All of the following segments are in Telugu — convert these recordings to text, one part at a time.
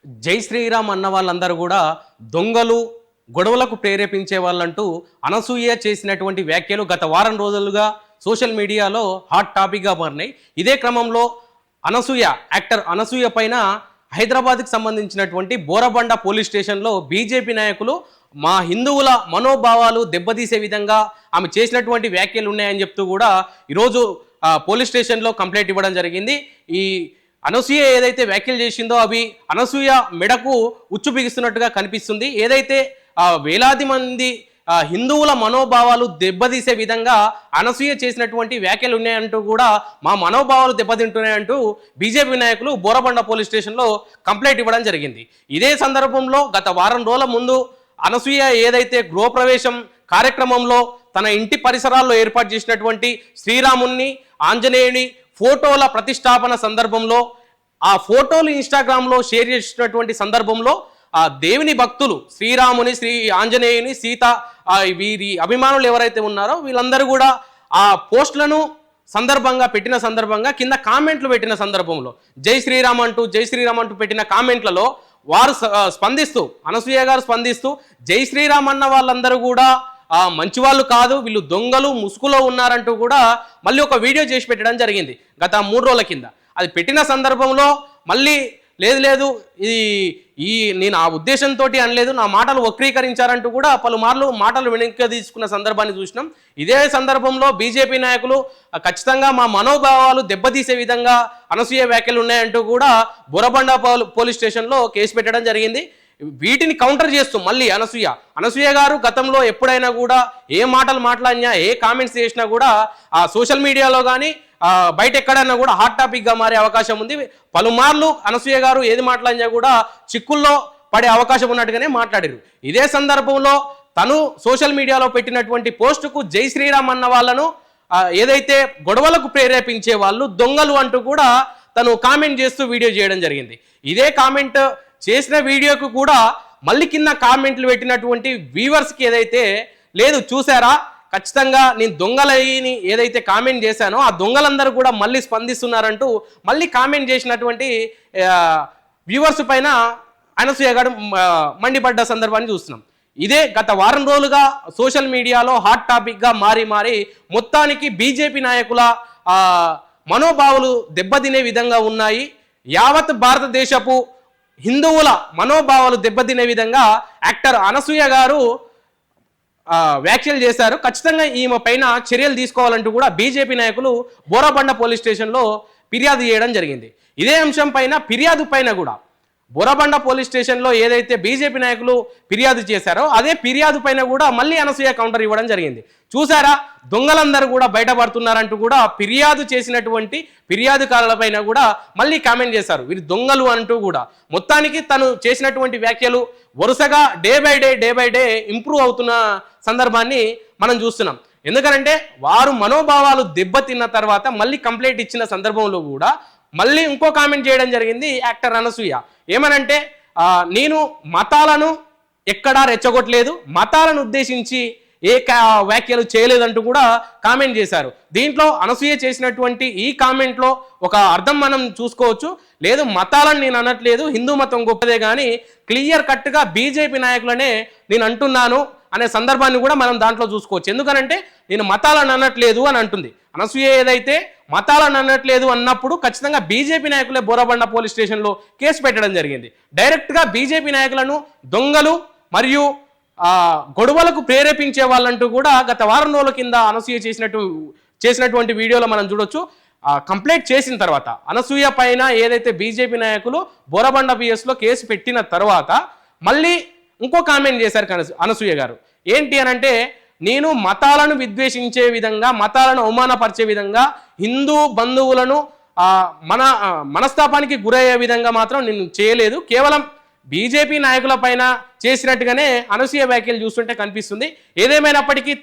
జై శ్రీరామ్ అన్న వాళ్ళందరూ కూడా దొంగలు గొడవలకు ప్రేరేపించే వాళ్ళంటూ అనసూయ చేసినటువంటి వ్యాఖ్యలు గత వారం రోజులుగా సోషల్ మీడియాలో హాట్ టాపిక్గా మారినాయి. ఇదే క్రమంలో అనసూయ యాక్టర్ అనసూయ పైన హైదరాబాద్కి సంబంధించినటువంటి బోరబండ పోలీస్ స్టేషన్లో బీజేపీ నాయకులు మా హిందువుల మనోభావాలు దెబ్బతీసే విధంగా ఆమె చేసినటువంటి వ్యాఖ్యలు ఉన్నాయని చెప్తూ కూడా ఈరోజు పోలీస్ స్టేషన్లో కంప్లైంట్ ఇవ్వడం జరిగింది. ఈ అనసూయ ఏదైతే వ్యాఖ్యలు చేసిందో అవి అనసూయ మెడకు ఉచ్చు బిగిస్తున్నట్టుగా కనిపిస్తుంది. ఏదైతే వేలాది మంది హిందువుల మనోభావాలు దెబ్బతీసే విధంగా అనసూయ చేసినటువంటి వ్యాఖ్యలు ఉన్నాయంటూ కూడా మా మనోభావాలు దెబ్బతింటున్నాయంటూ బీజేపీ నాయకులు బోరబండ పోలీస్ స్టేషన్లో కంప్లైంట్ ఇవ్వడం జరిగింది. ఇదే సందర్భంలో గత వారం రోజుల ముందు అనసూయ ఏదైతే గృహప్రవేశం కార్యక్రమంలో తన ఇంటి పరిసరాల్లో ఏర్పాటు చేసినటువంటి శ్రీరాముని ఆంజనేయుని ఫోటోల ప్రతిష్టాపన సందర్భంలో ఆ ఫోటోలు ఇన్స్టాగ్రామ్లో షేర్ చేసినటువంటి సందర్భంలో ఆ దేవుని భక్తులు శ్రీరాముని శ్రీ ఆంజనేయుని సీత వీరి అభిమానులు ఎవరైతే ఉన్నారో వీళ్ళందరూ కూడా ఆ పోస్టులను పెట్టిన సందర్భంగా కింద కామెంట్లు పెట్టిన సందర్భంలో జై శ్రీరామ్ అంటూ పెట్టిన కామెంట్లలో వారు స్పందిస్తూ అనసూయ గారు స్పందిస్తూ జై శ్రీరామ్ అన్న వాళ్ళందరూ కూడా మంచి వాళ్ళు కాదు, వీళ్ళు దొంగలు ముసుగులో ఉన్నారంటూ కూడా మళ్ళీ ఒక వీడియో చేసి పెట్టడం జరిగింది గత 3 రోజుల కింద. అది పెట్టిన సందర్భంలో మళ్ళీ లేదు నేను ఆ ఉద్దేశంతో అనలేదు, నా మాటలు వక్రీకరించారంటూ కూడా పలుమార్లు మాటలు వెనక్కి తీసుకున్న సందర్భాన్ని చూసినాం. ఇదే సందర్భంలో బీజేపీ నాయకులు ఖచ్చితంగా మా మనోభావాలు దెబ్బతీసే విధంగా అనసూయ వ్యాఖ్యలు ఉన్నాయంటూ కూడా బోరబండ పోలీస్ స్టేషన్లో కేసు పెట్టడం జరిగింది. వీటిని కౌంటర్ చేస్తూ మళ్ళీ అనసూయ గారు గతంలో ఎప్పుడైనా కూడా ఏ మాటలు మాట్లాడినా ఏ కామెంట్స్ చేసినా కూడా ఆ సోషల్ మీడియాలో కానీ బయట ఎక్కడైనా కూడా హాట్ టాపిక్గా మారే అవకాశం ఉంది. పలుమార్లు అనసూయ గారు ఏది మాట్లాడినా కూడా చిక్కుల్లో పడే అవకాశం ఉన్నట్టుగానే మాట్లాడారు. ఇదే సందర్భంలో తను సోషల్ మీడియాలో పెట్టినటువంటి పోస్టుకు జై శ్రీరామ్ అన్న వాళ్ళను ఏదైతే గొడవలకు ప్రేరేపించే వాళ్ళు దొంగలు అంటూ కూడా తను కామెంట్ చేస్తూ వీడియో చేయడం జరిగింది. ఇదే కామెంట్ చేసిన వీడియోకు కూడా మళ్ళీ కింద కామెంట్లు పెట్టినటువంటి వ్యూవర్స్కి ఏదైతే లేదు చూసారా, ఖచ్చితంగా నేను దొంగలని ఏదైతే కామెంట్ చేశానో ఆ దొంగలందరూ కూడా మళ్ళీ స్పందిస్తున్నారంటూ మళ్ళీ కామెంట్ చేసినటువంటి వ్యూవర్స్ పైన అనసూయ గారు మండిపడ్డ సందర్భాన్ని చూస్తున్నాం. ఇదే గత వారం రోజులుగా సోషల్ మీడియాలో హాట్ టాపిక్గా మారి మొత్తానికి బీజేపీ నాయకుల మనోభావాలు దెబ్బతినే విధంగా ఉన్నాయి. యావత్ భారతదేశపు హిందువుల మనోభావాలు దెబ్బతినే విధంగా యాక్టర్ అనసూయ గారు వ్యాఖ్యలు చేశారు. ఖచ్చితంగా ఈమె పైన చర్యలు తీసుకోవాలంటూ కూడా బీజేపీ నాయకులు బోరబండ పోలీస్ స్టేషన్లో ఫిర్యాదు చేయడం జరిగింది. ఇదే అంశం పైన ఫిర్యాదు పైన కూడా బోరబండ పోలీస్ స్టేషన్లో ఏదైతే బీజేపీ నాయకులు ఫిర్యాదు చేశారో అదే ఫిర్యాదు పైన కూడా మళ్ళీ అనసూయ కౌంటర్ ఇవ్వడం జరిగింది. చూసారా, దొంగలందరూ కూడా బయటపడుతున్నారంటూ కూడా ఫిర్యాదు చేసినటువంటి ఫిర్యాదుకారులపైన కూడా మళ్ళీ కామెంట్ చేశారు వీరు దొంగలు అంటూ కూడా. మొత్తానికి తను చేసినటువంటి వ్యాఖ్యలు వరుసగా డే బై డే ఇంప్రూవ్ అవుతున్న సందర్భాన్ని మనం చూస్తున్నాం. ఎందుకంటే వారు మనోభావాలు దెబ్బతిన్న తర్వాత మళ్ళీ కంప్లైంట్ ఇచ్చిన సందర్భంలో కూడా మళ్ళీ ఇంకో కామెంట్ చేయడం జరిగింది యాక్టర్ అనసూయ. ఏమనంటే నేను మతాలను ఎక్కడా రెచ్చగొట్టలేదు, మతాలను ఉద్దేశించి ఏ వ్యాఖ్యలు చేయలేదంటూ కూడా కామెంట్ చేశారు. దీంట్లో అనసూయ చేసినటువంటి ఈ కామెంట్లో ఒక అర్థం మనం చూసుకోవచ్చు. లేదు మతాలను నేను అనట్లేదు, హిందూ మతం గొప్పదే కానీ క్లియర్ కట్గా బీజేపీ నాయకులనే నేను అంటున్నాను అనే సందర్భాన్ని కూడా మనం దాంట్లో చూసుకోవచ్చు. ఎందుకనంటే నేను మతాలను అనట్లేదు అని అంటుంది అనసూయ. ఏదైతే మతాలను అనట్లేదు అన్నప్పుడు ఖచ్చితంగా బీజేపీ నాయకులే బోరబండ పోలీస్ స్టేషన్లో కేసు పెట్టడం జరిగింది. డైరెక్ట్గా బీజేపీ నాయకులను దొంగలు మరియు గొడవలకు ప్రేరేపించే వాళ్ళంటూ కూడా గత వారం రోజుల కింద అనసూయ చేసినటువంటి వీడియోలో మనం చూడొచ్చు. కంప్లైంట్ చేసిన తర్వాత అనసూయ పైన ఏదైతే బీజేపీ నాయకులు బోరబండ పిఎస్లో కేసు పెట్టిన తర్వాత మళ్ళీ ఇంకో కామెంట్ చేశారు అనసూయ గారు. ఏంటి అనంటే నేను మతాలను విద్వేషించే విధంగా మతాలను అవమానపరిచే విధంగా హిందూ బంధువులను మనస్తాపానికి గురయ్యే విధంగా మాత్రం నేను చేయలేదు, కేవలం బీజేపీ నాయకుల పైన చేసినట్టుగానే అనసూయ వ్యాఖ్యలు చూస్తుంటే కనిపిస్తుంది. ఏదేమైనప్పటికీ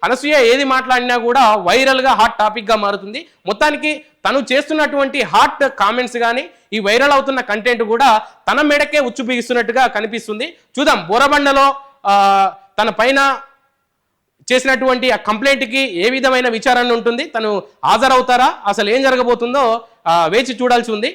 అనసూయ ఏది మాట్లాడినా కూడా వైరల్గా హాట్ టాపిక్గా మారుతుంది. మొత్తానికి తను చేస్తున్నటువంటి హాట్ కామెంట్స్ కానీ ఈ వైరల్ అవుతున్న కంటెంట్ కూడా తన మెడకే ఉచ్చు బిగిస్తున్నట్టుగా కనిపిస్తుంది. చూద్దాం బోరబండలో తన పైన చేసినటువంటి ఆ కంప్లైంట్కి ఏ విధమైన విచారణ ఉంటుంది, తను హాజరవుతారా, అసలు ఏం జరగబోతుందో వేచి చూడాల్సి ఉంది.